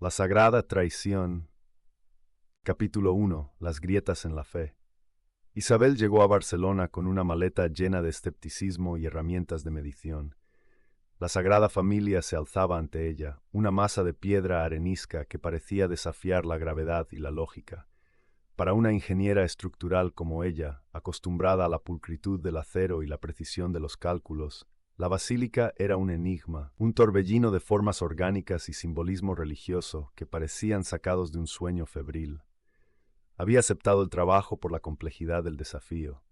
La sagrada traición. Capítulo 1. Las grietas en la fe. Isabel llegó a Barcelona con una maleta llena de escepticismo y herramientas de medición. La Sagrada Familia se alzaba ante ella, una masa de piedra arenisca que parecía desafiar la gravedad y la lógica. Para una ingeniera estructural como ella, acostumbrada a la pulcritud del acero y la precisión de los cálculos, la basílica era un enigma, un torbellino de formas orgánicas y simbolismo religioso que parecían sacados de un sueño febril. Había aceptado el trabajo por la complejidad del desafío.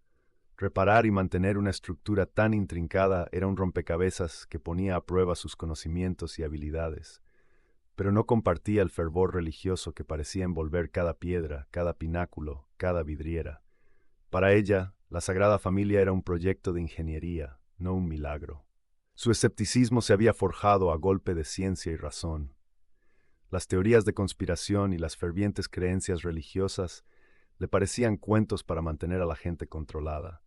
Reparar y mantener una estructura tan intrincada era un rompecabezas que ponía a prueba sus conocimientos y habilidades, pero no compartía el fervor religioso que parecía envolver cada piedra, cada pináculo, cada vidriera. Para ella, la Sagrada Familia era un proyecto de ingeniería, no un milagro. Su escepticismo se había forjado a golpe de ciencia y razón. Las teorías de conspiración y las fervientes creencias religiosas le parecían cuentos para mantener a la gente controlada.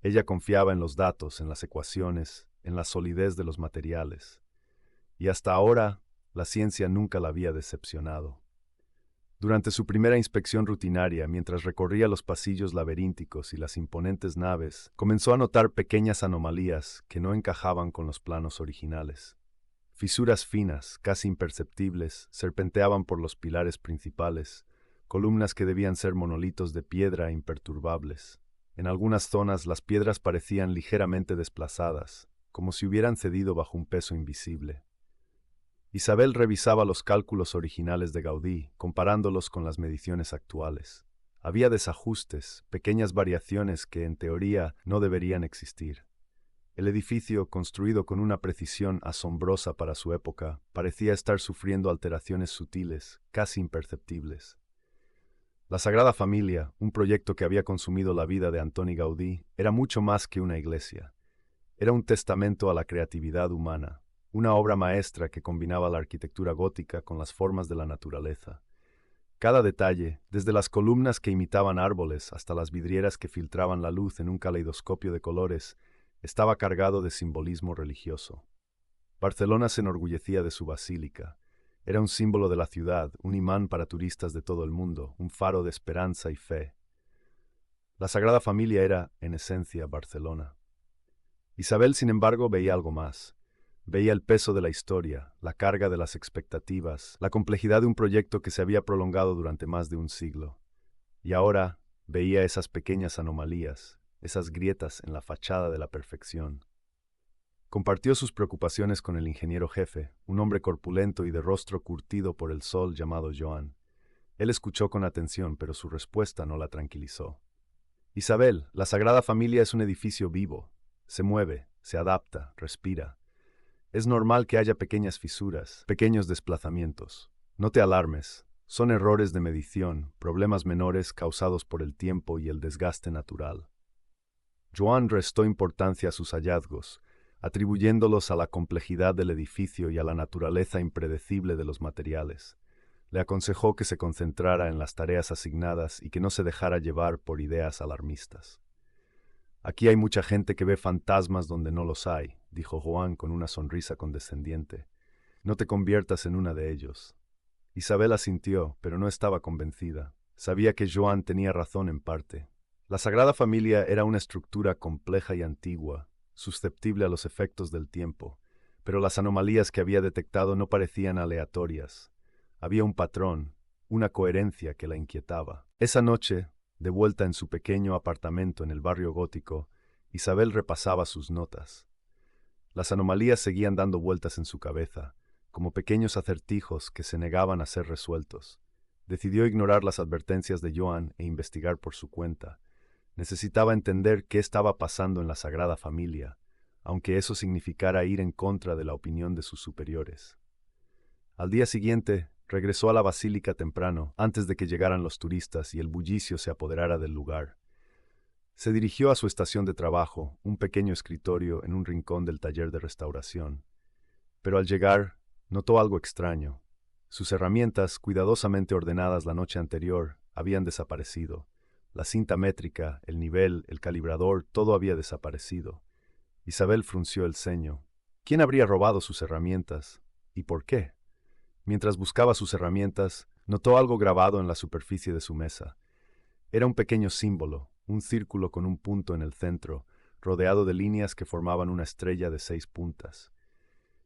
Ella confiaba en los datos, en las ecuaciones, en la solidez de los materiales. Y hasta ahora, la ciencia nunca la había decepcionado. Durante su primera inspección rutinaria, mientras recorría los pasillos laberínticos y las imponentes naves, comenzó a notar pequeñas anomalías que no encajaban con los planos originales. Fisuras finas, casi imperceptibles, serpenteaban por los pilares principales, columnas que debían ser monolitos de piedra imperturbables. En algunas zonas las piedras parecían ligeramente desplazadas, como si hubieran cedido bajo un peso invisible. Isabel revisaba los cálculos originales de Gaudí, comparándolos con las mediciones actuales. Había desajustes, pequeñas variaciones que, en teoría, no deberían existir. El edificio, construido con una precisión asombrosa para su época, parecía estar sufriendo alteraciones sutiles, casi imperceptibles. La Sagrada Familia, un proyecto que había consumido la vida de Antoni Gaudí, era mucho más que una iglesia. Era un testamento a la creatividad humana, una obra maestra que combinaba la arquitectura gótica con las formas de la naturaleza. Cada detalle, desde las columnas que imitaban árboles hasta las vidrieras que filtraban la luz en un caleidoscopio de colores, estaba cargado de simbolismo religioso. Barcelona se enorgullecía de su basílica. Era un símbolo de la ciudad, un imán para turistas de todo el mundo, un faro de esperanza y fe. La Sagrada Familia era, en esencia, Barcelona. Isabel, sin embargo, veía algo más. Veía el peso de la historia, la carga de las expectativas, la complejidad de un proyecto que se había prolongado durante más de un siglo. Y ahora veía esas pequeñas anomalías, esas grietas en la fachada de la perfección. Compartió sus preocupaciones con el ingeniero jefe, un hombre corpulento y de rostro curtido por el sol llamado Joan. Él escuchó con atención, pero su respuesta no la tranquilizó. Isabel, la Sagrada Familia es un edificio vivo. Se mueve, se adapta, respira. Es normal que haya pequeñas fisuras, pequeños desplazamientos. No te alarmes. Son errores de medición, problemas menores causados por el tiempo y el desgaste natural. Joan restó importancia a sus hallazgos, atribuyéndolos a la complejidad del edificio y a la naturaleza impredecible de los materiales. Le aconsejó que se concentrara en las tareas asignadas y que no se dejara llevar por ideas alarmistas. Aquí hay mucha gente que ve fantasmas donde no los hay, dijo Joan con una sonrisa condescendiente. No te conviertas en una de ellos. Isabel asintió, pero no estaba convencida. Sabía que Joan tenía razón en parte. La Sagrada Familia era una estructura compleja y antigua, susceptible a los efectos del tiempo, pero las anomalías que había detectado no parecían aleatorias. Había un patrón, una coherencia que la inquietaba. Esa noche, de vuelta en su pequeño apartamento en el barrio gótico, Isabel repasaba sus notas. Las anomalías seguían dando vueltas en su cabeza, como pequeños acertijos que se negaban a ser resueltos. Decidió ignorar las advertencias de Joan e investigar por su cuenta. Necesitaba entender qué estaba pasando en la Sagrada Familia, aunque eso significara ir en contra de la opinión de sus superiores. Al día siguiente, regresó a la basílica temprano, antes de que llegaran los turistas y el bullicio se apoderara del lugar. Se dirigió a su estación de trabajo, un pequeño escritorio en un rincón del taller de restauración. Pero al llegar, notó algo extraño. Sus herramientas, cuidadosamente ordenadas la noche anterior, habían desaparecido. La cinta métrica, el nivel, el calibrador, todo había desaparecido. Isabel frunció el ceño. ¿Quién habría robado sus herramientas? ¿Y por qué? Mientras buscaba sus herramientas, notó algo grabado en la superficie de su mesa. Era un pequeño símbolo, un círculo con un punto en el centro, rodeado de líneas que formaban una estrella de 6 puntas.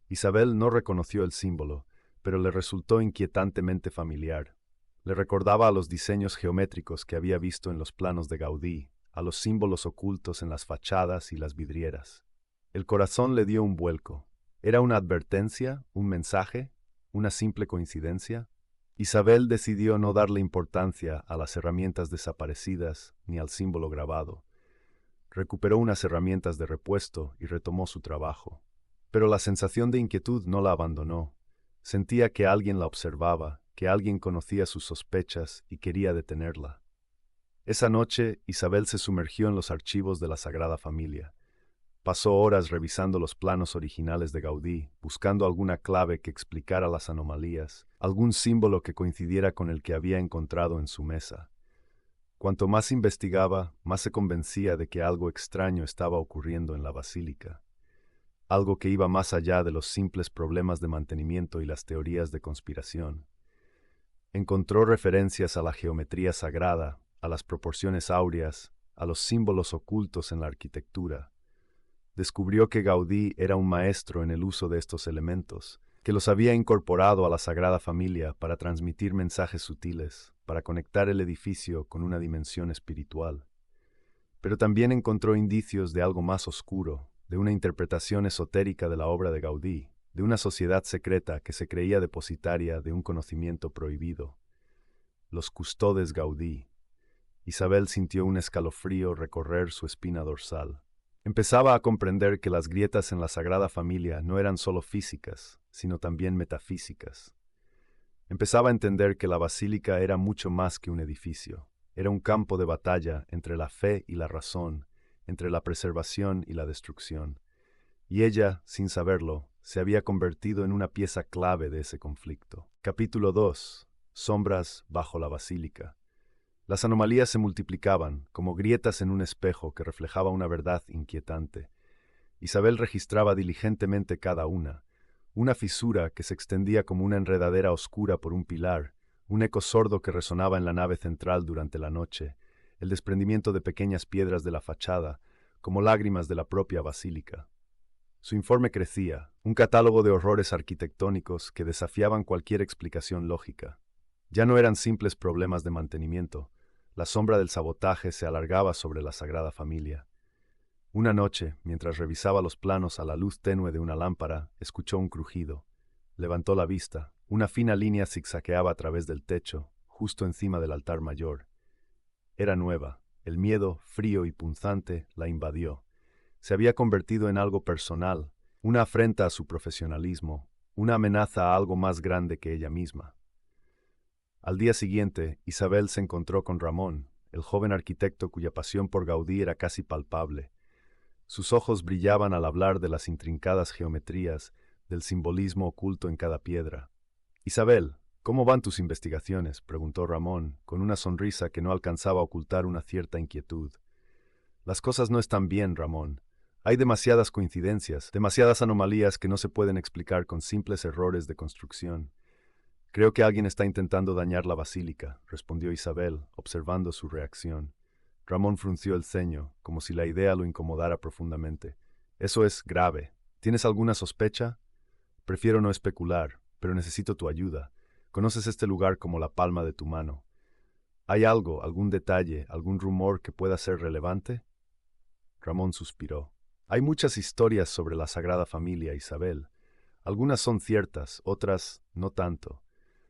Isabel no reconoció el símbolo, pero le resultó inquietantemente familiar. Le recordaba a los diseños geométricos que había visto en los planos de Gaudí, a los símbolos ocultos en las fachadas y las vidrieras. El corazón le dio un vuelco. ¿Era una advertencia, un mensaje, una simple coincidencia? Isabel decidió no darle importancia a las herramientas desaparecidas ni al símbolo grabado. Recuperó unas herramientas de repuesto y retomó su trabajo. Pero la sensación de inquietud no la abandonó. Sentía que alguien la observaba, que alguien conocía sus sospechas y quería detenerla. Esa noche, Isabel se sumergió en los archivos de la Sagrada Familia. Pasó horas revisando los planos originales de Gaudí, buscando alguna clave que explicara las anomalías, algún símbolo que coincidiera con el que había encontrado en su mesa. Cuanto más investigaba, más se convencía de que algo extraño estaba ocurriendo en la basílica. Algo que iba más allá de los simples problemas de mantenimiento y las teorías de conspiración. Encontró referencias a la geometría sagrada, a las proporciones áureas, a los símbolos ocultos en la arquitectura. Descubrió que Gaudí era un maestro en el uso de estos elementos, que los había incorporado a la Sagrada Familia para transmitir mensajes sutiles, para conectar el edificio con una dimensión espiritual. Pero también encontró indicios de algo más oscuro, de una interpretación esotérica de la obra de Gaudí, de una sociedad secreta que se creía depositaria de un conocimiento prohibido. Los custodes Gaudí. Isabel sintió un escalofrío recorrer su espina dorsal. Empezaba a comprender que las grietas en la Sagrada Familia no eran solo físicas, sino también metafísicas. Empezaba a entender que la basílica era mucho más que un edificio. Era un campo de batalla entre la fe y la razón, entre la preservación y la destrucción. Y ella, sin saberlo, se había convertido en una pieza clave de ese conflicto. Capítulo 2. Sombras bajo la basílica. Las anomalías se multiplicaban, como grietas en un espejo que reflejaba una verdad inquietante. Isabel registraba diligentemente cada una fisura que se extendía como una enredadera oscura por un pilar, un eco sordo que resonaba en la nave central durante la noche, el desprendimiento de pequeñas piedras de la fachada, como lágrimas de la propia basílica. Su informe crecía, un catálogo de horrores arquitectónicos que desafiaban cualquier explicación lógica. Ya no eran simples problemas de mantenimiento. La sombra del sabotaje se alargaba sobre la Sagrada Familia. Una noche, mientras revisaba los planos a la luz tenue de una lámpara, escuchó un crujido. Levantó la vista. Una fina línea zigzagueaba a través del techo, justo encima del altar mayor. Era nueva. El miedo, frío y punzante, la invadió. Se había convertido en algo personal, una afrenta a su profesionalismo, una amenaza a algo más grande que ella misma. Al día siguiente, Isabel se encontró con Ramón, el joven arquitecto cuya pasión por Gaudí era casi palpable. Sus ojos brillaban al hablar de las intrincadas geometrías, del simbolismo oculto en cada piedra. «Isabel, ¿cómo van tus investigaciones?», preguntó Ramón, con una sonrisa que no alcanzaba a ocultar una cierta inquietud. «Las cosas no están bien, Ramón. Hay demasiadas coincidencias, demasiadas anomalías que no se pueden explicar con simples errores de construcción». «Creo que alguien está intentando dañar la basílica», respondió Isabel, observando su reacción. Ramón frunció el ceño, como si la idea lo incomodara profundamente. «Eso es grave. ¿Tienes alguna sospecha?» «Prefiero no especular, pero necesito tu ayuda. Conoces este lugar como la palma de tu mano. ¿Hay algo, algún detalle, algún rumor que pueda ser relevante?» Ramón suspiró. «Hay muchas historias sobre la Sagrada Familia, Isabel. Algunas son ciertas, otras no tanto.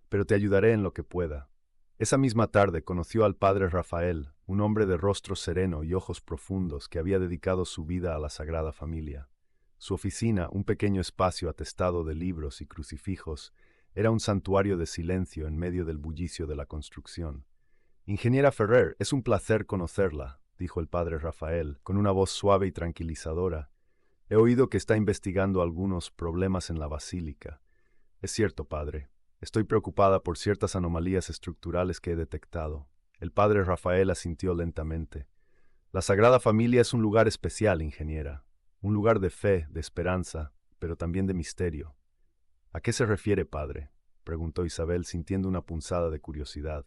Pero te ayudaré en lo que pueda». Esa misma tarde conoció al padre Rafael, un hombre de rostro sereno y ojos profundos que había dedicado su vida a la Sagrada Familia. Su oficina, un pequeño espacio atestado de libros y crucifijos, era un santuario de silencio en medio del bullicio de la construcción. «Ingeniera Ferrer, es un placer conocerla», dijo el padre Rafael, con una voz suave y tranquilizadora. «He oído que está investigando algunos problemas en la basílica». «Es cierto, padre. Estoy preocupada por ciertas anomalías estructurales que he detectado». El padre Rafael asintió lentamente. «La Sagrada Familia es un lugar especial, ingeniera. Un lugar de fe, de esperanza, pero también de misterio». «¿A qué se refiere, padre?», preguntó Isabel sintiendo una punzada de curiosidad.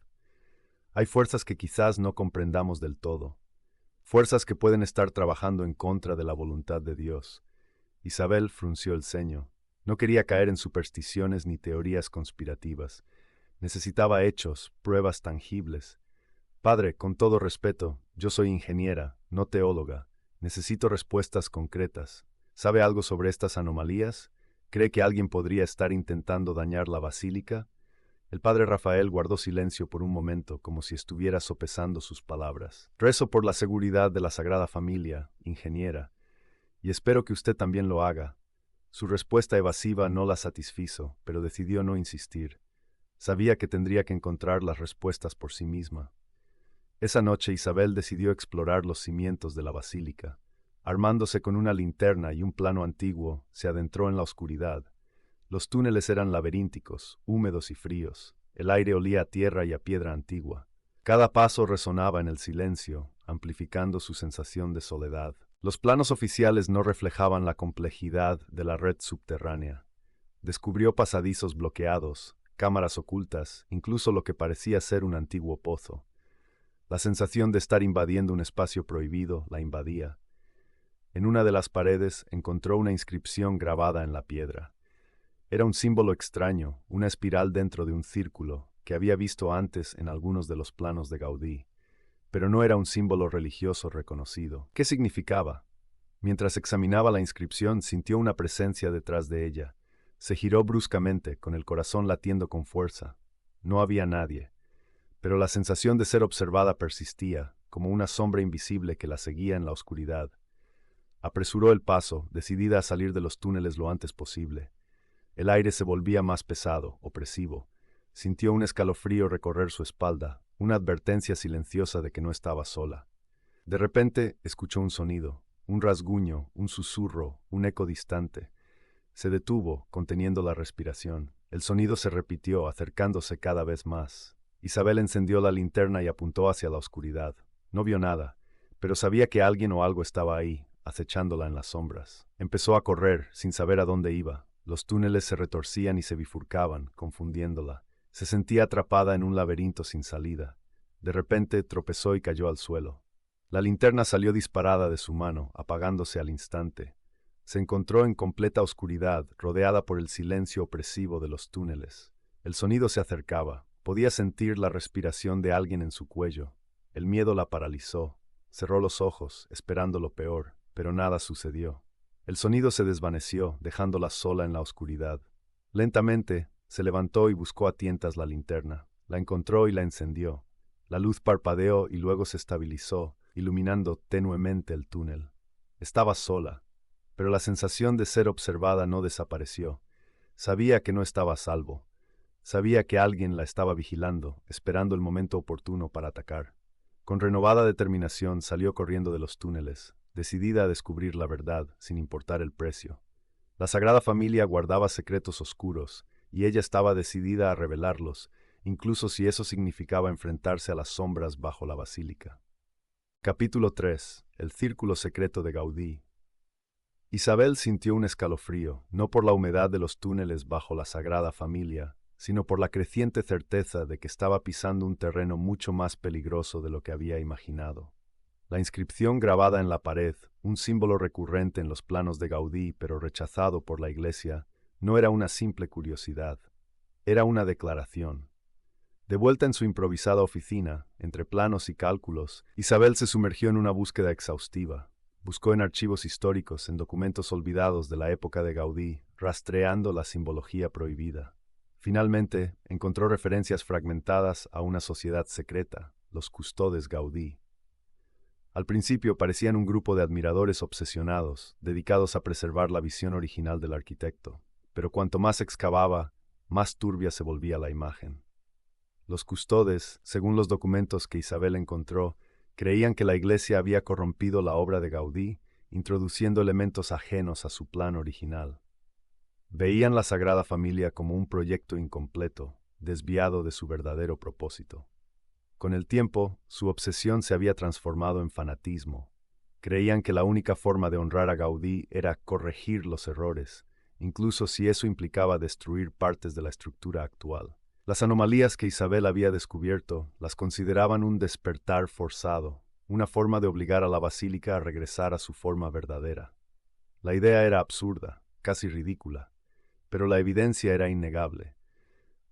Hay fuerzas que quizás no comprendamos del todo, fuerzas que pueden estar trabajando en contra de la voluntad de Dios. Isabel frunció el ceño. No quería caer en supersticiones ni teorías conspirativas. Necesitaba hechos, pruebas tangibles. Padre, con todo respeto, yo soy ingeniera, no teóloga. Necesito respuestas concretas. ¿Sabe algo sobre estas anomalías? ¿Cree que alguien podría estar intentando dañar la basílica? El padre Rafael guardó silencio por un momento, como si estuviera sopesando sus palabras. Rezo por la seguridad de la Sagrada Familia, ingeniera, y espero que usted también lo haga. Su respuesta evasiva no la satisfizo, pero decidió no insistir. Sabía que tendría que encontrar las respuestas por sí misma. Esa noche Isabel decidió explorar los cimientos de la basílica. Armándose con una linterna y un plano antiguo, se adentró en la oscuridad. Los túneles eran laberínticos, húmedos y fríos. El aire olía a tierra y a piedra antigua. Cada paso resonaba en el silencio, amplificando su sensación de soledad. Los planos oficiales no reflejaban la complejidad de la red subterránea. Descubrió pasadizos bloqueados, cámaras ocultas, incluso lo que parecía ser un antiguo pozo. La sensación de estar invadiendo un espacio prohibido la invadía. En una de las paredes encontró una inscripción grabada en la piedra. Era un símbolo extraño, una espiral dentro de un círculo, que había visto antes en algunos de los planos de Gaudí. Pero no era un símbolo religioso reconocido. ¿Qué significaba? Mientras examinaba la inscripción, sintió una presencia detrás de ella. Se giró bruscamente, con el corazón latiendo con fuerza. No había nadie, pero la sensación de ser observada persistía, como una sombra invisible que la seguía en la oscuridad. Apresuró el paso, decidida a salir de los túneles lo antes posible. El aire se volvía más pesado, opresivo. Sintió un escalofrío recorrer su espalda, una advertencia silenciosa de que no estaba sola. De repente escuchó un sonido, un rasguño, un susurro, un eco distante. Se detuvo, conteniendo la respiración. El sonido se repitió, acercándose cada vez más. Isabel encendió la linterna y apuntó hacia la oscuridad. No vio nada, pero sabía que alguien o algo estaba ahí, acechándola en las sombras. Empezó a correr, sin saber a dónde iba. Los túneles se retorcían y se bifurcaban, confundiéndola. Se sentía atrapada en un laberinto sin salida. De repente tropezó y cayó al suelo. La linterna salió disparada de su mano, apagándose al instante. Se encontró en completa oscuridad, rodeada por el silencio opresivo de los túneles. El sonido se acercaba. Podía sentir la respiración de alguien en su cuello. El miedo la paralizó. Cerró los ojos, esperando lo peor, pero nada sucedió. El sonido se desvaneció, dejándola sola en la oscuridad. Lentamente, se levantó y buscó a tientas la linterna. La encontró y la encendió. La luz parpadeó y luego se estabilizó, iluminando tenuemente el túnel. Estaba sola, pero la sensación de ser observada no desapareció. Sabía que no estaba a salvo. Sabía que alguien la estaba vigilando, esperando el momento oportuno para atacar. Con renovada determinación salió corriendo de los túneles, decidida a descubrir la verdad, sin importar el precio. La Sagrada Familia guardaba secretos oscuros, y ella estaba decidida a revelarlos, incluso si eso significaba enfrentarse a las sombras bajo la basílica. Capítulo 3. El círculo secreto de Gaudí. Isabel sintió un escalofrío, no por la humedad de los túneles bajo la Sagrada Familia, sino por la creciente certeza de que estaba pisando un terreno mucho más peligroso de lo que había imaginado. La inscripción grabada en la pared, un símbolo recurrente en los planos de Gaudí pero rechazado por la Iglesia, no era una simple curiosidad, era una declaración. De vuelta en su improvisada oficina, entre planos y cálculos, Isabel se sumergió en una búsqueda exhaustiva. Buscó en archivos históricos, en documentos olvidados de la época de Gaudí, rastreando la simbología prohibida. Finalmente, encontró referencias fragmentadas a una sociedad secreta, los Custodes Gaudí. Al principio parecían un grupo de admiradores obsesionados, dedicados a preservar la visión original del arquitecto, pero cuanto más excavaba, más turbia se volvía la imagen. Los Custodes, según los documentos que Isabel encontró, creían que la Iglesia había corrompido la obra de Gaudí, introduciendo elementos ajenos a su plan original. Veían la Sagrada Familia como un proyecto incompleto, desviado de su verdadero propósito. Con el tiempo, su obsesión se había transformado en fanatismo. Creían que la única forma de honrar a Gaudí era corregir los errores, incluso si eso implicaba destruir partes de la estructura actual. Las anomalías que Isabel había descubierto las consideraban un despertar forzado, una forma de obligar a la basílica a regresar a su forma verdadera. La idea era absurda, casi ridícula, pero la evidencia era innegable.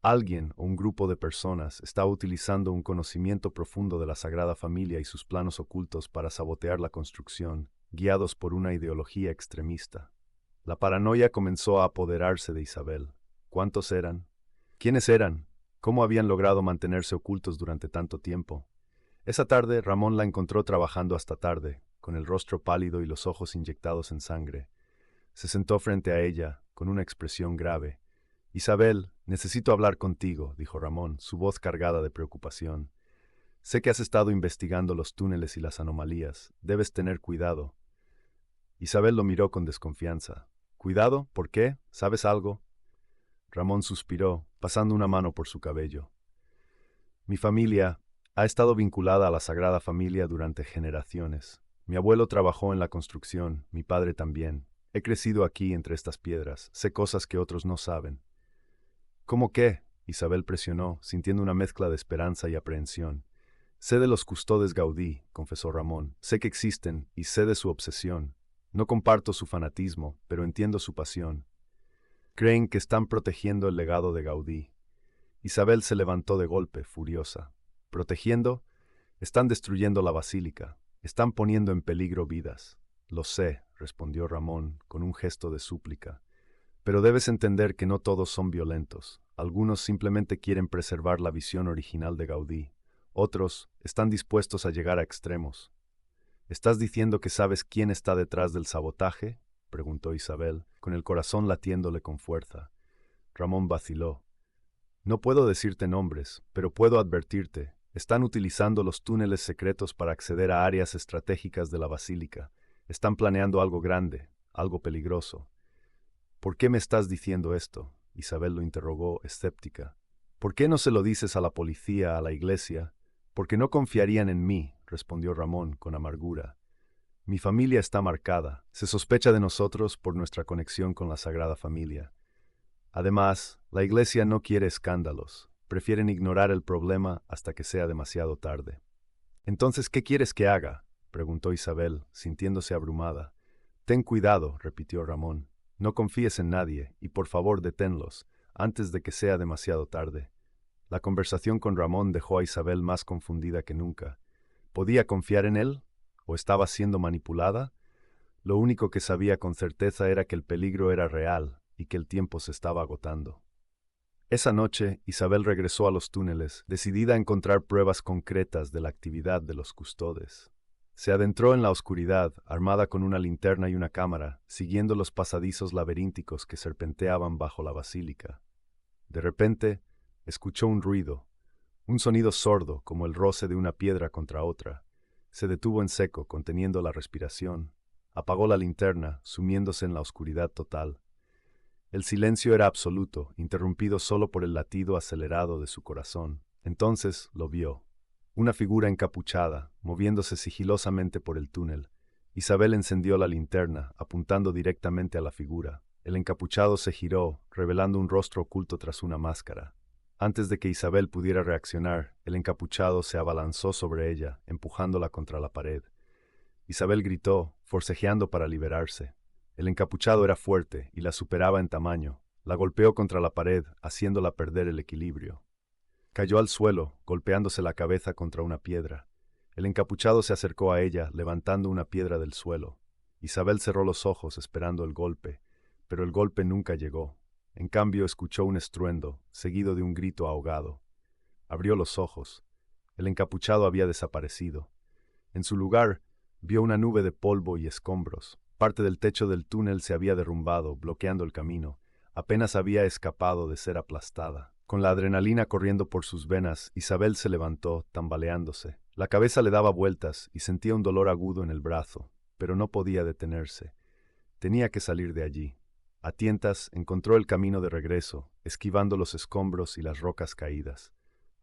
Alguien o un grupo de personas estaba utilizando un conocimiento profundo de la Sagrada Familia y sus planos ocultos para sabotear la construcción, guiados por una ideología extremista. La paranoia comenzó a apoderarse de Isabel. ¿Cuántos eran? ¿Quiénes eran? ¿Cómo habían logrado mantenerse ocultos durante tanto tiempo? Esa tarde, Ramón la encontró trabajando hasta tarde, con el rostro pálido y los ojos inyectados en sangre. Se sentó frente a ella, con una expresión grave. «Isabel, necesito hablar contigo», dijo Ramón, su voz cargada de preocupación. «Sé que has estado investigando los túneles y las anomalías. Debes tener cuidado». Isabel lo miró con desconfianza. «¿Cuidado? ¿Por qué? ¿Sabes algo?» Ramón suspiró, pasando una mano por su cabello. «Mi familia ha estado vinculada a la Sagrada Familia durante generaciones. Mi abuelo trabajó en la construcción, mi padre también. He crecido aquí entre estas piedras, sé cosas que otros no saben». «¿Cómo qué?», Isabel presionó, sintiendo una mezcla de esperanza y aprehensión. «Sé de los custodes Gaudí», confesó Ramón. «Sé que existen y sé de su obsesión. No comparto su fanatismo, pero entiendo su pasión. Creen que están protegiendo el legado de Gaudí». Isabel se levantó de golpe, furiosa. «¿Protegiendo? Están destruyendo la basílica. Están poniendo en peligro vidas». «Lo sé», respondió Ramón, con un gesto de súplica. «Pero debes entender que no todos son violentos. Algunos simplemente quieren preservar la visión original de Gaudí. Otros están dispuestos a llegar a extremos». «¿Estás diciendo que sabes quién está detrás del sabotaje?», preguntó Isabel, con el corazón latiéndole con fuerza. Ramón vaciló. «No puedo decirte nombres, pero puedo advertirte. Están utilizando los túneles secretos para acceder a áreas estratégicas de la basílica. Están planeando algo grande, algo peligroso». «¿Por qué me estás diciendo esto?», Isabel lo interrogó, escéptica. «¿Por qué no se lo dices a la policía, a la iglesia?» «Porque no confiarían en mí», respondió Ramón con amargura. «Mi familia está marcada. Se sospecha de nosotros por nuestra conexión con la Sagrada Familia. Además, la iglesia no quiere escándalos. Prefieren ignorar el problema hasta que sea demasiado tarde». «Entonces, ¿qué quieres que haga?», preguntó Isabel, sintiéndose abrumada. «Ten cuidado», repitió Ramón. «No confíes en nadie, y por favor deténlos, antes de que sea demasiado tarde». La conversación con Ramón dejó a Isabel más confundida que nunca. ¿Podía confiar en él? ¿O estaba siendo manipulada? Lo único que sabía con certeza era que el peligro era real y que el tiempo se estaba agotando. Esa noche, Isabel regresó a los túneles, decidida a encontrar pruebas concretas de la actividad de los custodes. Se adentró en la oscuridad, armada con una linterna y una cámara, siguiendo los pasadizos laberínticos que serpenteaban bajo la basílica. De repente, escuchó un ruido, un sonido sordo como el roce de una piedra contra otra. Se detuvo en seco, conteniendo la respiración. Apagó la linterna, sumiéndose en la oscuridad total. El silencio era absoluto, interrumpido solo por el latido acelerado de su corazón. Entonces lo vio. Una figura encapuchada, moviéndose sigilosamente por el túnel. Isabel encendió la linterna, apuntando directamente a la figura. El encapuchado se giró, revelando un rostro oculto tras una máscara. Antes de que Isabel pudiera reaccionar, el encapuchado se abalanzó sobre ella, empujándola contra la pared. Isabel gritó, forcejeando para liberarse. El encapuchado era fuerte y la superaba en tamaño. La golpeó contra la pared, haciéndola perder el equilibrio. Cayó al suelo, golpeándose la cabeza contra una piedra. El encapuchado se acercó a ella, levantando una piedra del suelo. Isabel cerró los ojos esperando el golpe, pero el golpe nunca llegó. En cambio, escuchó un estruendo, seguido de un grito ahogado. Abrió los ojos. El encapuchado había desaparecido. En su lugar, vio una nube de polvo y escombros. Parte del techo del túnel se había derrumbado, bloqueando el camino. Apenas había escapado de ser aplastada. Con la adrenalina corriendo por sus venas, Isabel se levantó, tambaleándose. La cabeza le daba vueltas y sentía un dolor agudo en el brazo, pero no podía detenerse. Tenía que salir de allí. A tientas encontró el camino de regreso, esquivando los escombros y las rocas caídas.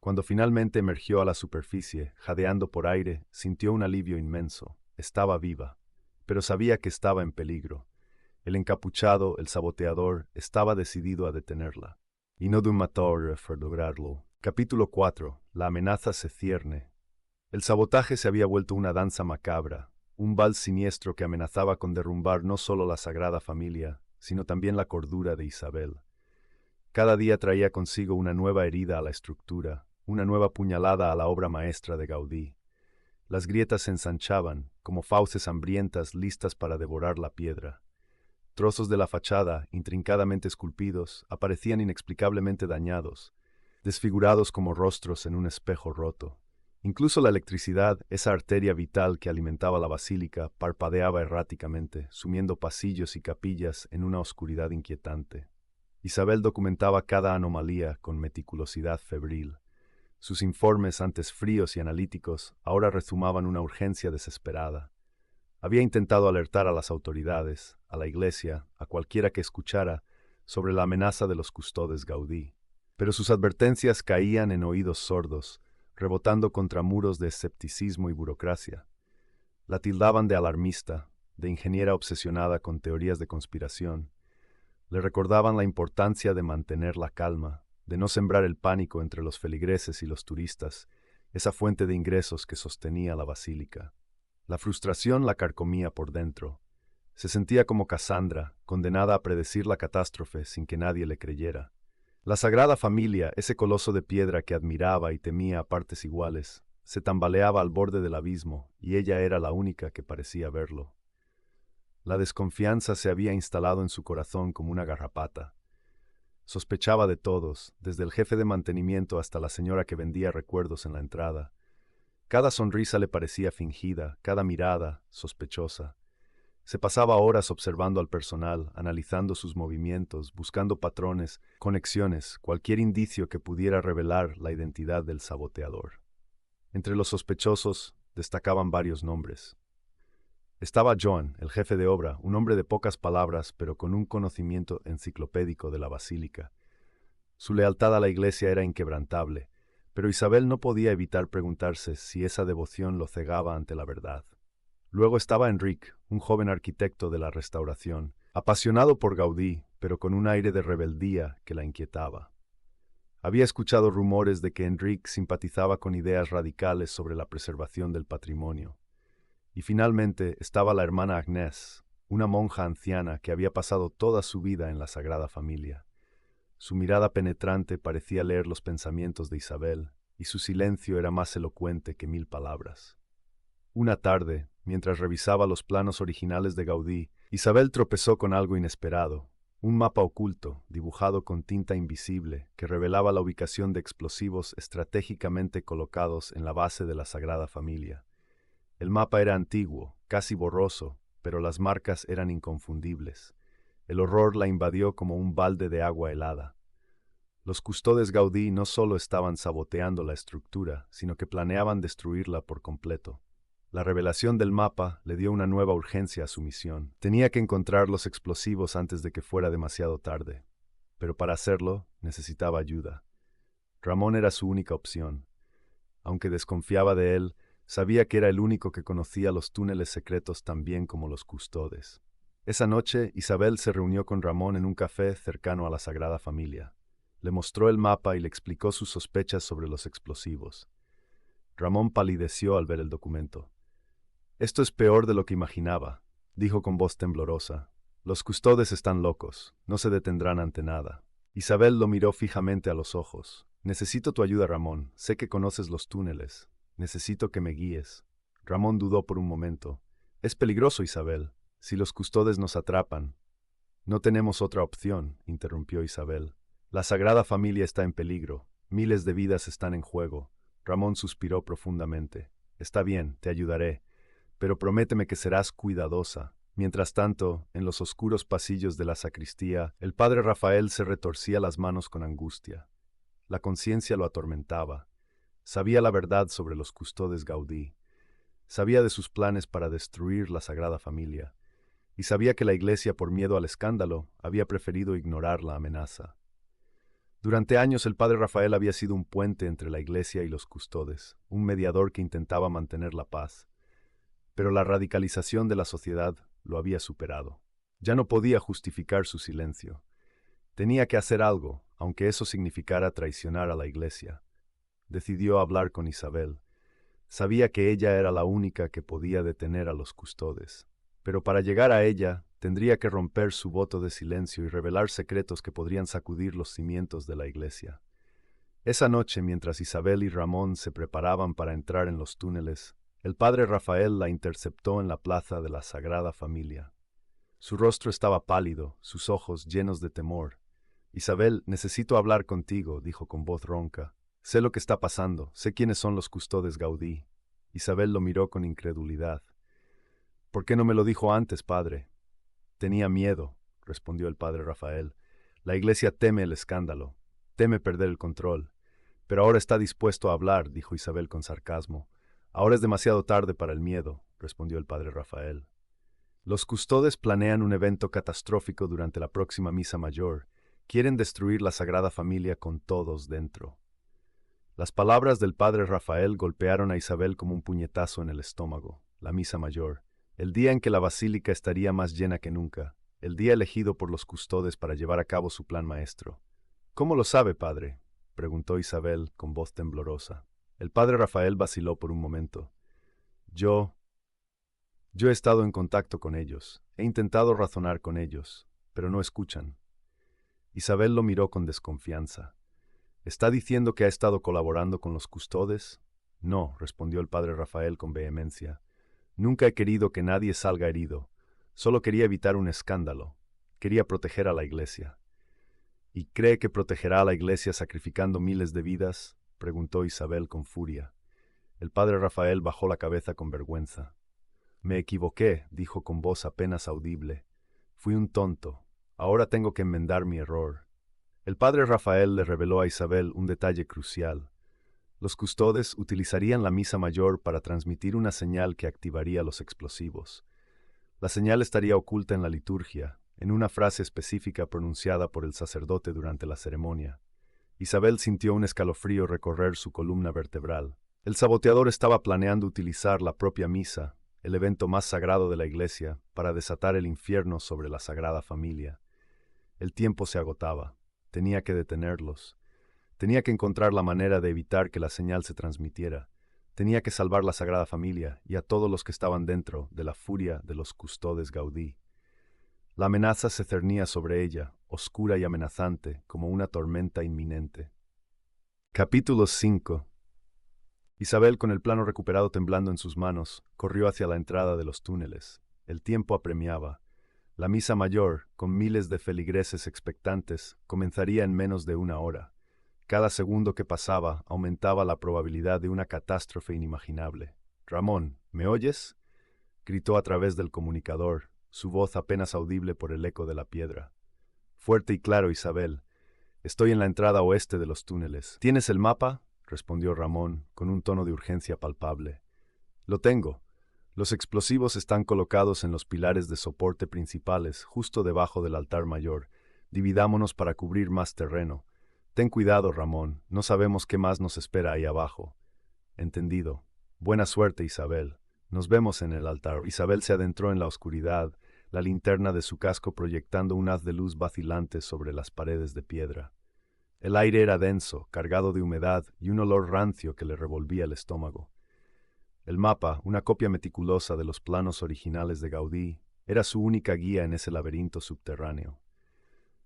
Cuando finalmente emergió a la superficie, jadeando por aire, sintió un alivio inmenso. Estaba viva, pero sabía que estaba en peligro. El encapuchado, el saboteador, estaba decidido a detenerla. Y no de un matar para lograrlo. Capítulo 4. La amenaza se cierne. El sabotaje se había vuelto una danza macabra, un vals siniestro que amenazaba con derrumbar no solo la Sagrada Familia, sino también la cordura de Isabel. Cada día traía consigo una nueva herida a la estructura, una nueva puñalada a la obra maestra de Gaudí. Las grietas se ensanchaban, como fauces hambrientas listas para devorar la piedra. Trozos de la fachada, intrincadamente esculpidos, aparecían inexplicablemente dañados, desfigurados como rostros en un espejo roto. Incluso la electricidad, esa arteria vital que alimentaba la basílica, parpadeaba erráticamente, sumiendo pasillos y capillas en una oscuridad inquietante. Isabel documentaba cada anomalía con meticulosidad febril. Sus informes, antes fríos y analíticos, ahora rezumaban una urgencia desesperada. Había intentado alertar a las autoridades, a la Iglesia, a cualquiera que escuchara, sobre la amenaza de los custodes Gaudí. Pero sus advertencias caían en oídos sordos, rebotando contra muros de escepticismo y burocracia. La tildaban de alarmista, de ingeniera obsesionada con teorías de conspiración. Le recordaban la importancia de mantener la calma, de no sembrar el pánico entre los feligreses y los turistas, esa fuente de ingresos que sostenía la basílica. La frustración la carcomía por dentro. Se sentía como Casandra, condenada a predecir la catástrofe sin que nadie le creyera. La Sagrada Familia, ese coloso de piedra que admiraba y temía a partes iguales, se tambaleaba al borde del abismo, y ella era la única que parecía verlo. La desconfianza se había instalado en su corazón como una garrapata. Sospechaba de todos, desde el jefe de mantenimiento hasta la señora que vendía recuerdos en la entrada. Cada sonrisa le parecía fingida, cada mirada sospechosa. Se pasaba horas observando al personal, analizando sus movimientos, buscando patrones, conexiones, cualquier indicio que pudiera revelar la identidad del saboteador. Entre los sospechosos destacaban varios nombres. Estaba Joan, el jefe de obra, un hombre de pocas palabras, pero con un conocimiento enciclopédico de la basílica. Su lealtad a la Iglesia era inquebrantable, pero Isabel no podía evitar preguntarse si esa devoción lo cegaba ante la verdad. Luego estaba Enric, un joven arquitecto de la Restauración, apasionado por Gaudí, pero con un aire de rebeldía que la inquietaba. Había escuchado rumores de que Enric simpatizaba con ideas radicales sobre la preservación del patrimonio. Y finalmente estaba la hermana Agnès, una monja anciana que había pasado toda su vida en la Sagrada Familia. Su mirada penetrante parecía leer los pensamientos de Isabel, y su silencio era más elocuente que 1000 palabras. Una tarde, mientras revisaba los planos originales de Gaudí, Isabel tropezó con algo inesperado, un mapa oculto, dibujado con tinta invisible, que revelaba la ubicación de explosivos estratégicamente colocados en la base de la Sagrada Familia. El mapa era antiguo, casi borroso, pero las marcas eran inconfundibles. El horror la invadió como un balde de agua helada. Los custodes Gaudí no solo estaban saboteando la estructura, sino que planeaban destruirla por completo. La revelación del mapa le dio una nueva urgencia a su misión. Tenía que encontrar los explosivos antes de que fuera demasiado tarde. Pero para hacerlo, necesitaba ayuda. Ramón era su única opción. Aunque desconfiaba de él, sabía que era el único que conocía los túneles secretos tan bien como los custodes. Esa noche, Isabel se reunió con Ramón en un café cercano a la Sagrada Familia. Le mostró el mapa y le explicó sus sospechas sobre los explosivos. Ramón palideció al ver el documento. «Esto es peor de lo que imaginaba», dijo con voz temblorosa. «Los custodes están locos, no se detendrán ante nada». Isabel lo miró fijamente a los ojos. «Necesito tu ayuda, Ramón. Sé que conoces los túneles. Necesito que me guíes». Ramón dudó por un momento. «Es peligroso, Isabel. Si los custodes nos atrapan». «No tenemos otra opción», interrumpió Isabel. «La Sagrada Familia está en peligro. Miles de vidas están en juego». Ramón suspiró profundamente. «Está bien, te ayudaré. Pero prométeme que serás cuidadosa». Mientras tanto, en los oscuros pasillos de la sacristía, el padre Rafael se retorcía las manos con angustia. La conciencia lo atormentaba. Sabía la verdad sobre los custodes Gaudí. Sabía de sus planes para destruir la Sagrada Familia. Y sabía que la Iglesia, por miedo al escándalo, había preferido ignorar la amenaza. Durante años el padre Rafael había sido un puente entre la Iglesia y los custodes, un mediador que intentaba mantener la paz. Pero la radicalización de la sociedad lo había superado. Ya no podía justificar su silencio. Tenía que hacer algo, aunque eso significara traicionar a la iglesia. Decidió hablar con Isabel. Sabía que ella era la única que podía detener a los custodes. Pero para llegar a ella, tendría que romper su voto de silencio y revelar secretos que podrían sacudir los cimientos de la iglesia. Esa noche, mientras Isabel y Ramón se preparaban para entrar en los túneles, el padre Rafael la interceptó en la plaza de la Sagrada Familia. Su rostro estaba pálido, sus ojos llenos de temor. «Isabel, necesito hablar contigo», dijo con voz ronca. «Sé lo que está pasando, sé quiénes son los custodes Gaudí». Isabel lo miró con incredulidad. «¿Por qué no me lo dijo antes, padre?» «Tenía miedo», respondió el padre Rafael. «La iglesia teme el escándalo, teme perder el control. Pero ahora está dispuesto a hablar», dijo Isabel con sarcasmo. «Ahora es demasiado tarde para el miedo», respondió el padre Rafael. «Los custodes planean un evento catastrófico durante la próxima misa mayor. Quieren destruir la Sagrada Familia con todos dentro». Las palabras del padre Rafael golpearon a Isabel como un puñetazo en el estómago. La misa mayor, el día en que la basílica estaría más llena que nunca, el día elegido por los custodes para llevar a cabo su plan maestro. «¿Cómo lo sabe, padre?», preguntó Isabel con voz temblorosa. El padre Rafael vaciló por un momento. Yo he estado en contacto con ellos, he intentado razonar con ellos, pero no escuchan». Isabel lo miró con desconfianza. «¿Está diciendo que ha estado colaborando con los custodes?» «No», respondió el padre Rafael con vehemencia. «Nunca he querido que nadie salga herido. Solo quería evitar un escándalo. Quería proteger a la iglesia». «¿Y cree que protegerá a la iglesia sacrificando miles de vidas?», preguntó Isabel con furia. El padre Rafael bajó la cabeza con vergüenza. «Me equivoqué», dijo con voz apenas audible. «Fui un tonto. Ahora tengo que enmendar mi error». El padre Rafael le reveló a Isabel un detalle crucial. Los custodes utilizarían la misa mayor para transmitir una señal que activaría los explosivos. La señal estaría oculta en la liturgia, en una frase específica pronunciada por el sacerdote durante la ceremonia. Isabel sintió un escalofrío recorrer su columna vertebral. El saboteador estaba planeando utilizar la propia misa, el evento más sagrado de la iglesia, para desatar el infierno sobre la Sagrada Familia. El tiempo se agotaba. Tenía que detenerlos. Tenía que encontrar la manera de evitar que la señal se transmitiera. Tenía que salvar la Sagrada Familia y a todos los que estaban dentro de la furia de los custodes Gaudí. La amenaza se cernía sobre ella, oscura y amenazante, como una tormenta inminente. Capítulo 5. Isabel, con el plano recuperado temblando en sus manos, corrió hacia la entrada de los túneles. El tiempo apremiaba. La misa mayor, con miles de feligreses expectantes, comenzaría en menos de una hora. Cada segundo que pasaba aumentaba la probabilidad de una catástrofe inimaginable. «Ramón, ¿me oyes?», gritó a través del comunicador, su voz apenas audible por el eco de la piedra. «Fuerte y claro, Isabel. Estoy en la entrada oeste de los túneles. ¿Tienes el mapa?», respondió Ramón, con un tono de urgencia palpable. «Lo tengo. Los explosivos están colocados en los pilares de soporte principales, justo debajo del altar mayor. Dividámonos para cubrir más terreno. Ten cuidado, Ramón, no sabemos qué más nos espera ahí abajo». «Entendido. Buena suerte, Isabel. Nos vemos en el altar». Isabel se adentró en la oscuridad, la linterna de su casco proyectando un haz de luz vacilante sobre las paredes de piedra. El aire era denso, cargado de humedad y un olor rancio que le revolvía el estómago. El mapa, una copia meticulosa de los planos originales de Gaudí, era su única guía en ese laberinto subterráneo.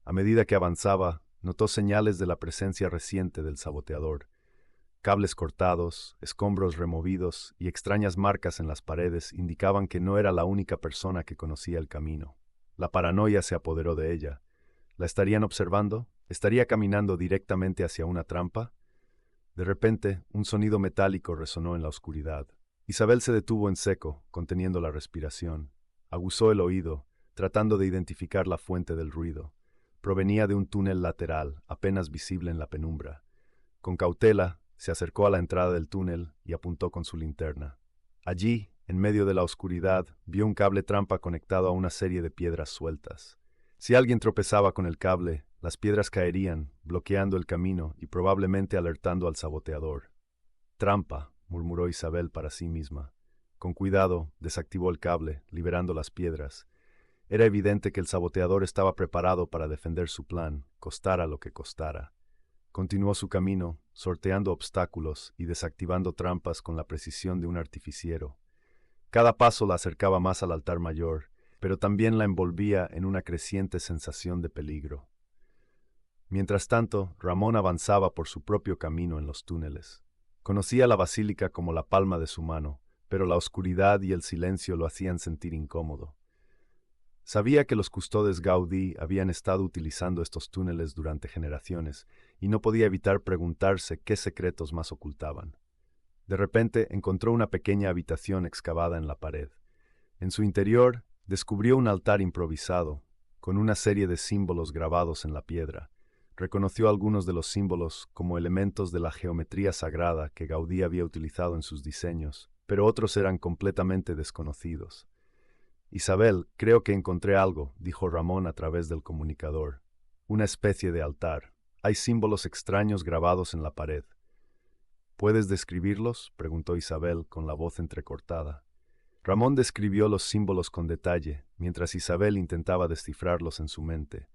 A medida que avanzaba, notó señales de la presencia reciente del saboteador. Cables cortados, escombros removidos y extrañas marcas en las paredes indicaban que no era la única persona que conocía el camino. La paranoia se apoderó de ella. ¿La estarían observando? ¿Estaría caminando directamente hacia una trampa? De repente, un sonido metálico resonó en la oscuridad. Isabel se detuvo en seco, conteniendo la respiración. Aguzó el oído, tratando de identificar la fuente del ruido. Provenía de un túnel lateral, apenas visible en la penumbra. Con cautela, se acercó a la entrada del túnel y apuntó con su linterna. Allí, en medio de la oscuridad, vio un cable trampa conectado a una serie de piedras sueltas. Si alguien tropezaba con el cable, las piedras caerían, bloqueando el camino y probablemente alertando al saboteador. «Trampa», murmuró Isabel para sí misma. Con cuidado, desactivó el cable, liberando las piedras. Era evidente que el saboteador estaba preparado para defender su plan, costara lo que costara. Continuó su camino, sorteando obstáculos y desactivando trampas con la precisión de un artificiero. Cada paso la acercaba más al altar mayor, pero también la envolvía en una creciente sensación de peligro. Mientras tanto, Ramón avanzaba por su propio camino en los túneles. Conocía la basílica como la palma de su mano, pero la oscuridad y el silencio lo hacían sentir incómodo. Sabía que los custodes Gaudí habían estado utilizando estos túneles durante generaciones, y no podía evitar preguntarse qué secretos más ocultaban. De repente encontró una pequeña habitación excavada en la pared. En su interior descubrió un altar improvisado, con una serie de símbolos grabados en la piedra. Reconoció algunos de los símbolos como elementos de la geometría sagrada que Gaudí había utilizado en sus diseños, pero otros eran completamente desconocidos. «Isabel, creo que encontré algo», dijo Ramón a través del comunicador. «Una especie de altar. Hay símbolos extraños grabados en la pared». «¿Puedes describirlos?», preguntó Isabel con la voz entrecortada. Ramón describió los símbolos con detalle, mientras Isabel intentaba descifrarlos en su mente.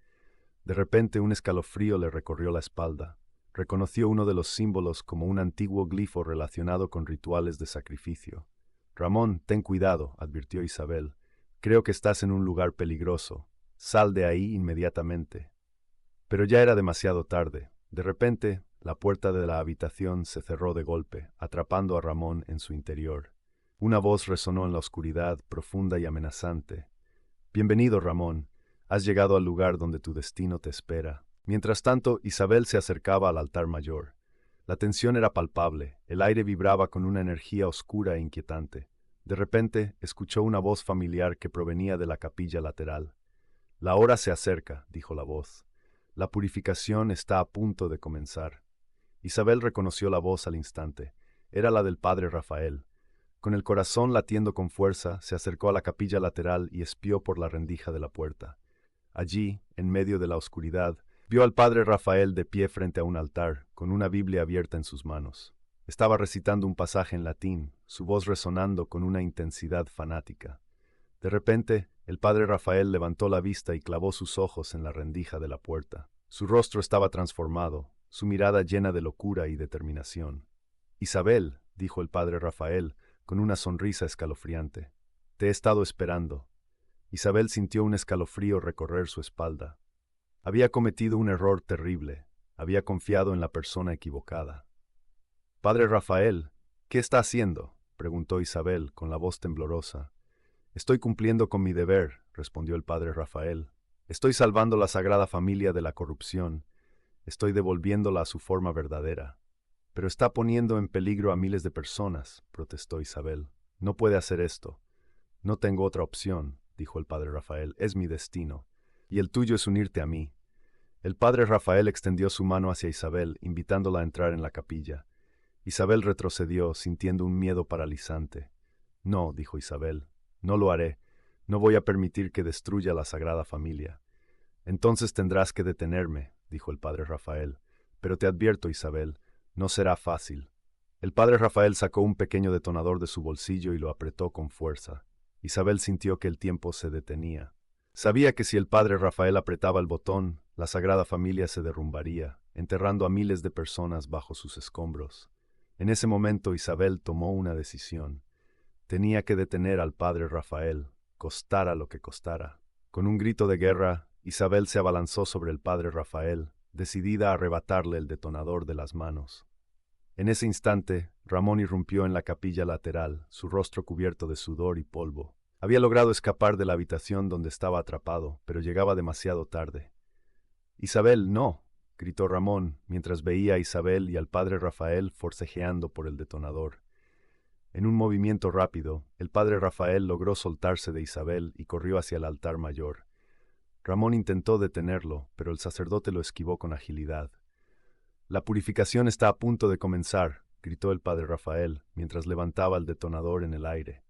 De repente un escalofrío le recorrió la espalda. Reconoció uno de los símbolos como un antiguo glifo relacionado con rituales de sacrificio. «Ramón, ten cuidado», advirtió Isabel. «Creo que estás en un lugar peligroso. Sal de ahí inmediatamente». Pero ya era demasiado tarde. De repente, la puerta de la habitación se cerró de golpe, atrapando a Ramón en su interior. Una voz resonó en la oscuridad, profunda y amenazante. «Bienvenido, Ramón. Has llegado al lugar donde tu destino te espera». Mientras tanto, Isabel se acercaba al altar mayor. La tensión era palpable, el aire vibraba con una energía oscura e inquietante. De repente, escuchó una voz familiar que provenía de la capilla lateral. «La hora se acerca», dijo la voz. «La purificación está a punto de comenzar». Isabel reconoció la voz al instante. Era la del padre Rafael. Con el corazón latiendo con fuerza, se acercó a la capilla lateral y espió por la rendija de la puerta. Allí, en medio de la oscuridad, vio al padre Rafael de pie frente a un altar, con una Biblia abierta en sus manos. Estaba recitando un pasaje en latín, su voz resonando con una intensidad fanática. De repente, el padre Rafael levantó la vista y clavó sus ojos en la rendija de la puerta. Su rostro estaba transformado, su mirada llena de locura y determinación. «Isabel», dijo el padre Rafael, con una sonrisa escalofriante, «te he estado esperando». Isabel sintió un escalofrío recorrer su espalda. Había cometido un error terrible, había confiado en la persona equivocada. «Padre Rafael, ¿qué está haciendo?», preguntó Isabel con la voz temblorosa. «Estoy cumpliendo con mi deber», respondió el padre Rafael. «Estoy salvando la Sagrada Familia de la corrupción. Estoy devolviéndola a su forma verdadera». «Pero está poniendo en peligro a miles de personas», protestó Isabel. «No puede hacer esto». «No tengo otra opción», dijo el padre Rafael. «Es mi destino. Y el tuyo es unirte a mí». El padre Rafael extendió su mano hacia Isabel, invitándola a entrar en la capilla. Isabel retrocedió, sintiendo un miedo paralizante. «No», dijo Isabel, «no lo haré. No voy a permitir que destruya la Sagrada Familia». «Entonces tendrás que detenerme», dijo el padre Rafael. «Pero te advierto, Isabel, no será fácil». El padre Rafael sacó un pequeño detonador de su bolsillo y lo apretó con fuerza. Isabel sintió que el tiempo se detenía. Sabía que si el padre Rafael apretaba el botón, la Sagrada Familia se derrumbaría, enterrando a miles de personas bajo sus escombros. En ese momento Isabel tomó una decisión. Tenía que detener al padre Rafael, costara lo que costara. Con un grito de guerra, Isabel se abalanzó sobre el padre Rafael, decidida a arrebatarle el detonador de las manos. En ese instante, Ramón irrumpió en la capilla lateral, su rostro cubierto de sudor y polvo. Había logrado escapar de la habitación donde estaba atrapado, pero llegaba demasiado tarde. «Isabel, no», gritó Ramón, mientras veía a Isabel y al padre Rafael forcejeando por el detonador. En un movimiento rápido, el padre Rafael logró soltarse de Isabel y corrió hacia el altar mayor. Ramón intentó detenerlo, pero el sacerdote lo esquivó con agilidad. «La purificación está a punto de comenzar», gritó el padre Rafael, mientras levantaba el detonador en el aire.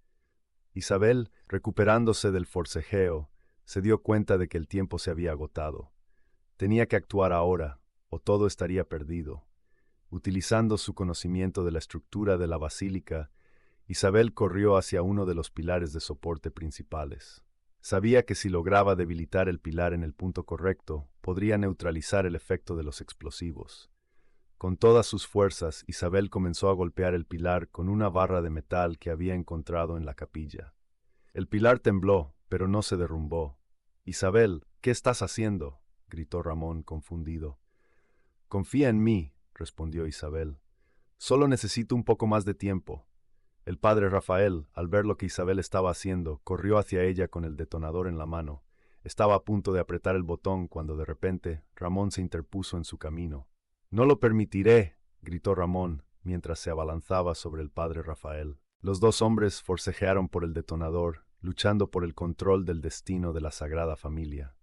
Isabel, recuperándose del forcejeo, se dio cuenta de que el tiempo se había agotado. Tenía que actuar ahora, o todo estaría perdido. Utilizando su conocimiento de la estructura de la basílica, Isabel corrió hacia uno de los pilares de soporte principales. Sabía que si lograba debilitar el pilar en el punto correcto, podría neutralizar el efecto de los explosivos. Con todas sus fuerzas, Isabel comenzó a golpear el pilar con una barra de metal que había encontrado en la capilla. El pilar tembló, pero no se derrumbó. «Isabel, ¿qué estás haciendo?», gritó Ramón, confundido. «Confía en mí», respondió Isabel. «Solo necesito un poco más de tiempo». El padre Rafael, al ver lo que Isabel estaba haciendo, corrió hacia ella con el detonador en la mano. Estaba a punto de apretar el botón cuando de repente Ramón se interpuso en su camino. «No lo permitiré», gritó Ramón, mientras se abalanzaba sobre el padre Rafael. Los dos hombres forcejearon por el detonador, luchando por el control del destino de la Sagrada Familia.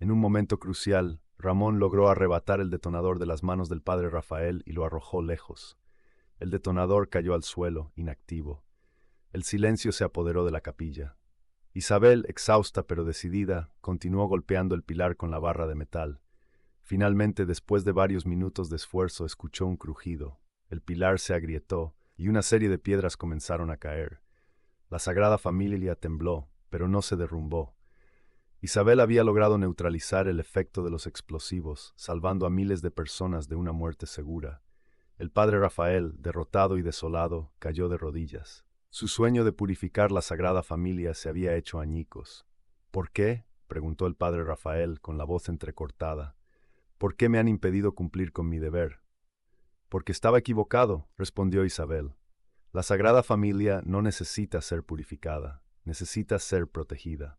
En un momento crucial, Ramón logró arrebatar el detonador de las manos del padre Rafael y lo arrojó lejos. El detonador cayó al suelo, inactivo. El silencio se apoderó de la capilla. Isabel, exhausta pero decidida, continuó golpeando el pilar con la barra de metal. Finalmente, después de varios minutos de esfuerzo, escuchó un crujido. El pilar se agrietó y una serie de piedras comenzaron a caer. La Sagrada Familia tembló, pero no se derrumbó. Isabel había logrado neutralizar el efecto de los explosivos, salvando a miles de personas de una muerte segura. El padre Rafael, derrotado y desolado, cayó de rodillas. Su sueño de purificar la Sagrada Familia se había hecho añicos. «¿Por qué?», preguntó el padre Rafael con la voz entrecortada. «¿Por qué me han impedido cumplir con mi deber?». «Porque estaba equivocado», respondió Isabel. «La Sagrada Familia no necesita ser purificada, necesita ser protegida».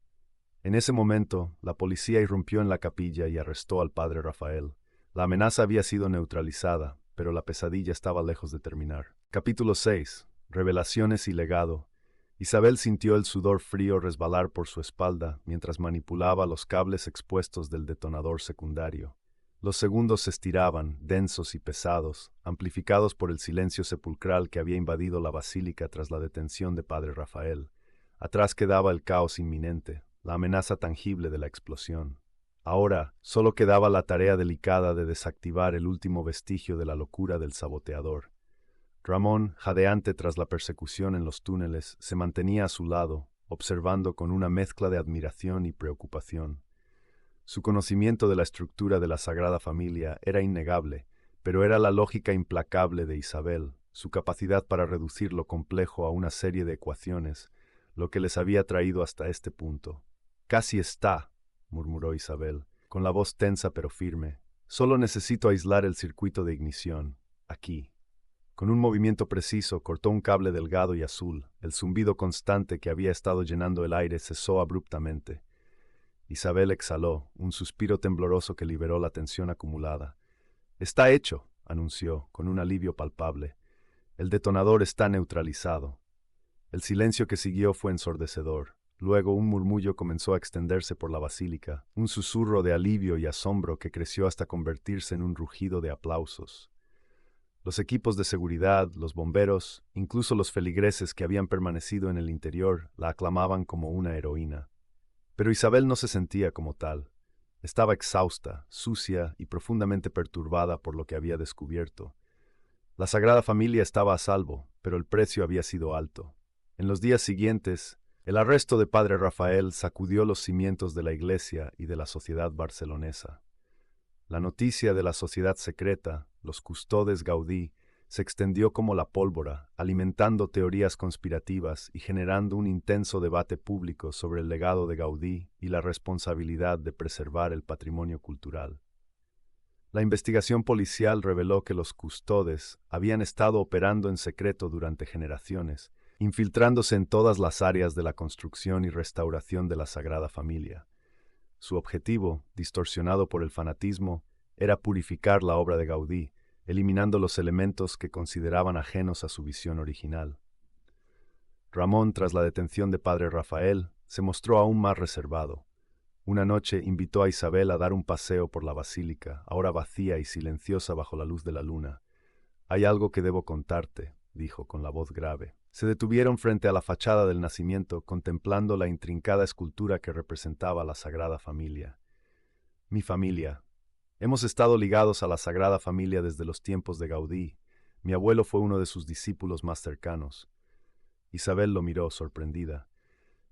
En ese momento, la policía irrumpió en la capilla y arrestó al padre Rafael. La amenaza había sido neutralizada, pero la pesadilla estaba lejos de terminar. Capítulo 6. Revelaciones y legado. Isabel sintió el sudor frío resbalar por su espalda mientras manipulaba los cables expuestos del detonador secundario. Los segundos se estiraban, densos y pesados, amplificados por el silencio sepulcral que había invadido la basílica tras la detención de padre Rafael. Atrás quedaba el caos inminente, la amenaza tangible de la explosión. Ahora solo quedaba la tarea delicada de desactivar el último vestigio de la locura del saboteador. Ramón, jadeante tras la persecución en los túneles, se mantenía a su lado, observando con una mezcla de admiración y preocupación. Su conocimiento de la estructura de la Sagrada Familia era innegable, pero era la lógica implacable de Isabel, su capacidad para reducir lo complejo a una serie de ecuaciones, lo que les había traído hasta este punto. «Casi está», murmuró Isabel, con la voz tensa pero firme. «Solo necesito aislar el circuito de ignición. Aquí». Con un movimiento preciso cortó un cable delgado y azul. El zumbido constante que había estado llenando el aire cesó abruptamente. Isabel exhaló, un suspiro tembloroso que liberó la tensión acumulada. «Está hecho», anunció, con un alivio palpable. «El detonador está neutralizado». El silencio que siguió fue ensordecedor. Luego un murmullo comenzó a extenderse por la basílica, un susurro de alivio y asombro que creció hasta convertirse en un rugido de aplausos. Los equipos de seguridad, los bomberos, incluso los feligreses que habían permanecido en el interior, la aclamaban como una heroína. Pero Isabel no se sentía como tal. Estaba exhausta, sucia y profundamente perturbada por lo que había descubierto. La Sagrada Familia estaba a salvo, pero el precio había sido alto. En los días siguientes, el arresto de padre Rafael sacudió los cimientos de la iglesia y de la sociedad barcelonesa. La noticia de la sociedad secreta, los custodes Gaudí, se extendió como la pólvora, alimentando teorías conspirativas y generando un intenso debate público sobre el legado de Gaudí y la responsabilidad de preservar el patrimonio cultural. La investigación policial reveló que los custodes habían estado operando en secreto durante generaciones, infiltrándose en todas las áreas de la construcción y restauración de la Sagrada Familia. Su objetivo, distorsionado por el fanatismo, era purificar la obra de Gaudí, eliminando los elementos que consideraban ajenos a su visión original. Ramón, tras la detención de padre Rafael, se mostró aún más reservado. Una noche invitó a Isabel a dar un paseo por la basílica, ahora vacía y silenciosa bajo la luz de la luna. «Hay algo que debo contarte», dijo con la voz grave. Se detuvieron frente a la fachada del nacimiento, contemplando la intrincada escultura que representaba a la Sagrada Familia. «Mi familia. Hemos estado ligados a la Sagrada Familia desde los tiempos de Gaudí. Mi abuelo fue uno de sus discípulos más cercanos». Isabel lo miró sorprendida.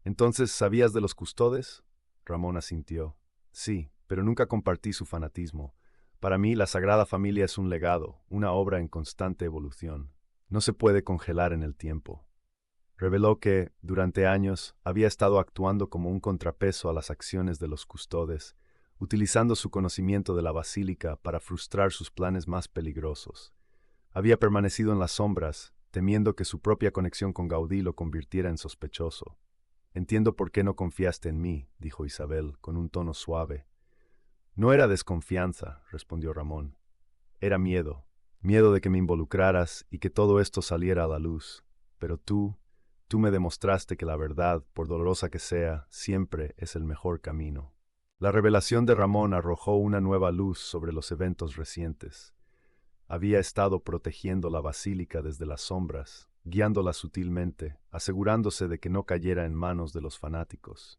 «¿Entonces sabías de los custodes?» Ramón asintió. «Sí, pero nunca compartí su fanatismo. Para mí, la Sagrada Familia es un legado, una obra en constante evolución. No se puede congelar en el tiempo». Reveló que, durante años, había estado actuando como un contrapeso a las acciones de los custodes, utilizando su conocimiento de la basílica para frustrar sus planes más peligrosos. Había permanecido en las sombras, temiendo que su propia conexión con Gaudí lo convirtiera en sospechoso. «Entiendo por qué no confiaste en mí», dijo Isabel, con un tono suave. «No era desconfianza», respondió Ramón. «Era miedo. Miedo de que me involucraras y que todo esto saliera a la luz. Pero tú me demostraste que la verdad, por dolorosa que sea, siempre es el mejor camino». La revelación de Ramón arrojó una nueva luz sobre los eventos recientes. Había estado protegiendo la basílica desde las sombras, guiándola sutilmente, asegurándose de que no cayera en manos de los fanáticos.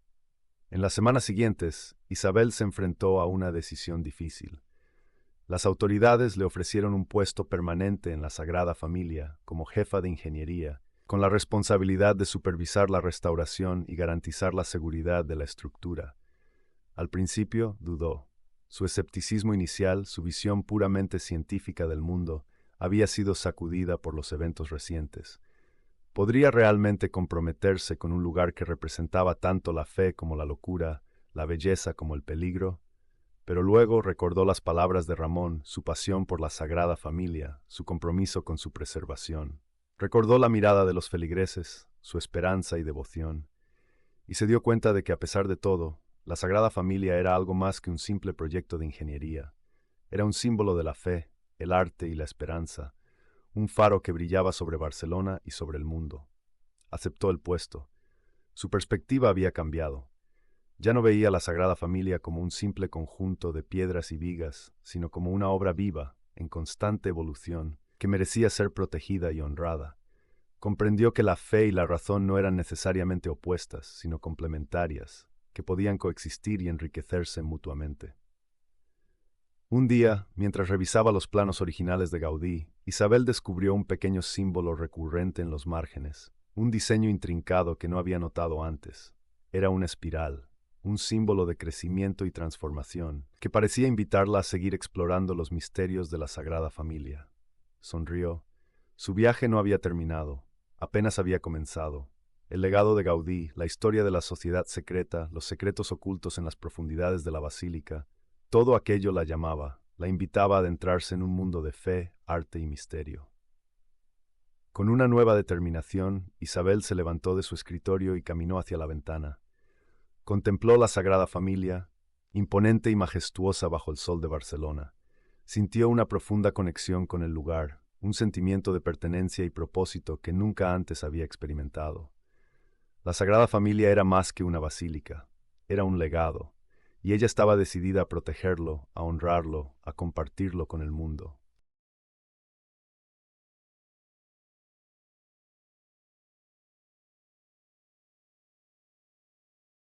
En las semanas siguientes, Isabel se enfrentó a una decisión difícil. Las autoridades le ofrecieron un puesto permanente en la Sagrada Familia como jefa de ingeniería, con la responsabilidad de supervisar la restauración y garantizar la seguridad de la estructura. Al principio dudó. Su escepticismo inicial, su visión puramente científica del mundo, había sido sacudida por los eventos recientes. ¿Podría realmente comprometerse con un lugar que representaba tanto la fe como la locura, la belleza como el peligro? Pero luego recordó las palabras de Ramón, su pasión por la Sagrada Familia, su compromiso con su preservación. Recordó la mirada de los feligreses, su esperanza y devoción, y se dio cuenta de que, a pesar de todo, la Sagrada Familia era algo más que un simple proyecto de ingeniería. Era un símbolo de la fe, el arte y la esperanza, un faro que brillaba sobre Barcelona y sobre el mundo. Aceptó el puesto. Su perspectiva había cambiado. Ya no veía la Sagrada Familia como un simple conjunto de piedras y vigas, sino como una obra viva, en constante evolución, que merecía ser protegida y honrada. Comprendió que la fe y la razón no eran necesariamente opuestas, sino complementarias, que podían coexistir y enriquecerse mutuamente. Un día, mientras revisaba los planos originales de Gaudí, Isabel descubrió un pequeño símbolo recurrente en los márgenes, un diseño intrincado que no había notado antes. Era una espiral, un símbolo de crecimiento y transformación, que parecía invitarla a seguir explorando los misterios de la Sagrada Familia. Sonrió. Su viaje no había terminado, apenas había comenzado. El legado de Gaudí, la historia de la sociedad secreta, los secretos ocultos en las profundidades de la basílica, todo aquello la llamaba, la invitaba a adentrarse en un mundo de fe, arte y misterio. Con una nueva determinación, Isabel se levantó de su escritorio y caminó hacia la ventana. Contempló la Sagrada Familia, imponente y majestuosa bajo el sol de Barcelona. Sintió una profunda conexión con el lugar, un sentimiento de pertenencia y propósito que nunca antes había experimentado. La Sagrada Familia era más que una basílica, era un legado, y ella estaba decidida a protegerlo, a honrarlo, a compartirlo con el mundo.